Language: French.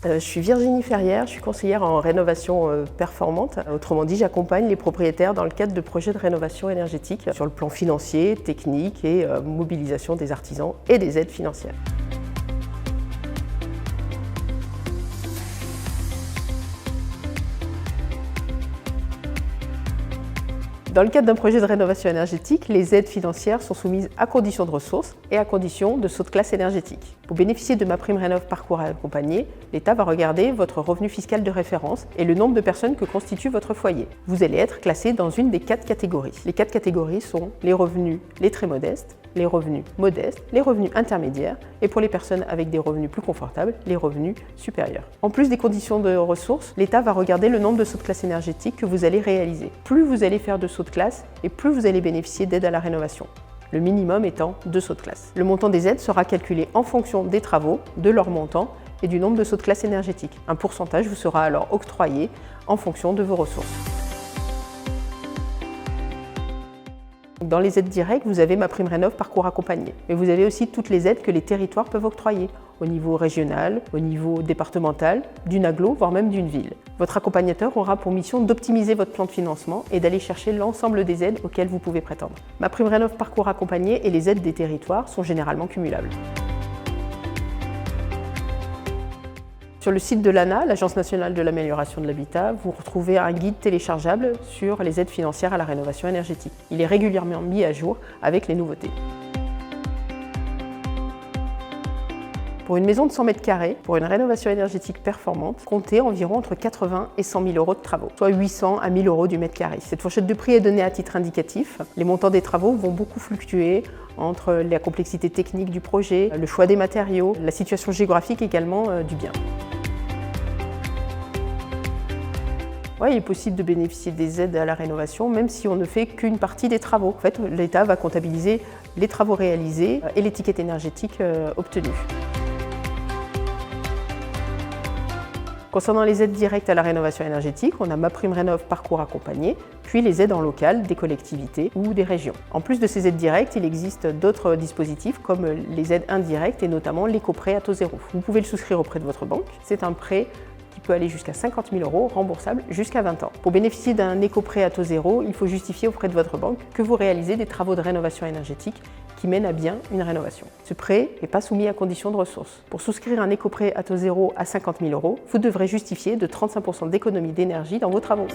Je suis Virginie Ferrière, je suis conseillère en rénovation performante. Autrement dit, j'accompagne les propriétaires dans le cadre de projets de rénovation énergétique sur le plan financier, technique et mobilisation des artisans et des aides financières. Dans le cadre d'un projet de rénovation énergétique, les aides financières sont soumises à condition de ressources et à condition de saut de classe énergétique. Pour bénéficier de MaPrimeRénov' Parcours Accompagné, l'État va regarder votre revenu fiscal de référence et le nombre de personnes que constitue votre foyer. Vous allez être classé dans une des 4 catégories. Les 4 catégories sont les revenus les très modestes, les revenus modestes, les revenus intermédiaires et pour les personnes avec des revenus plus confortables, les revenus supérieurs. En plus des conditions de ressources, l'État va regarder le nombre de sauts de classe énergétique que vous allez réaliser. Plus vous allez faire de sauts de classe et plus vous allez bénéficier d'aide à la rénovation. Le minimum étant 2 sauts de classe. Le montant des aides sera calculé en fonction des travaux, de leur montant et du nombre de sauts de classe énergétique. Un pourcentage vous sera alors octroyé en fonction de vos ressources. Dans les aides directes, vous avez MaPrimeRénov' Parcours Accompagné. Mais vous avez aussi toutes les aides que les territoires peuvent octroyer, au niveau régional, au niveau départemental, d'une agglo, voire même d'une ville. Votre accompagnateur aura pour mission d'optimiser votre plan de financement et d'aller chercher l'ensemble des aides auxquelles vous pouvez prétendre. MaPrimeRénov' Parcours Accompagné et les aides des territoires sont généralement cumulables. Sur le site de l'ANA, l'Agence nationale de l'amélioration de l'habitat, vous retrouvez un guide téléchargeable sur les aides financières à la rénovation énergétique. Il est régulièrement mis à jour avec les nouveautés. Pour une maison de 100 m², pour une rénovation énergétique performante, comptez environ entre 80 et 100 000 euros de travaux, soit 800 à 1000 euros du mètre carré. Cette fourchette de prix est donnée à titre indicatif. Les montants des travaux vont beaucoup fluctuer entre la complexité technique du projet, le choix des matériaux, la situation géographique également du bien. Ouais, il est possible de bénéficier des aides à la rénovation, même si on ne fait qu'une partie des travaux. En fait, l'État va comptabiliser les travaux réalisés et l'étiquette énergétique obtenue. Concernant les aides directes à la rénovation énergétique, on a MaPrimeRénov' Parcours Accompagné, puis les aides en local des collectivités ou des régions. En plus de ces aides directes, il existe d'autres dispositifs comme les aides indirectes et notamment l'éco-prêt à taux zéro. Vous pouvez le souscrire auprès de votre banque. C'est un prêt qui peut aller jusqu'à 50 000 euros, remboursable jusqu'à 20 ans. Pour bénéficier d'un éco-prêt à taux zéro, il faut justifier auprès de votre banque que vous réalisez des travaux de rénovation énergétique qui mènent à bien une rénovation. Ce prêt n'est pas soumis à condition de ressources. Pour souscrire un éco-prêt à taux zéro à 50 000 euros, vous devrez justifier de 35% d'économie d'énergie dans vos travaux.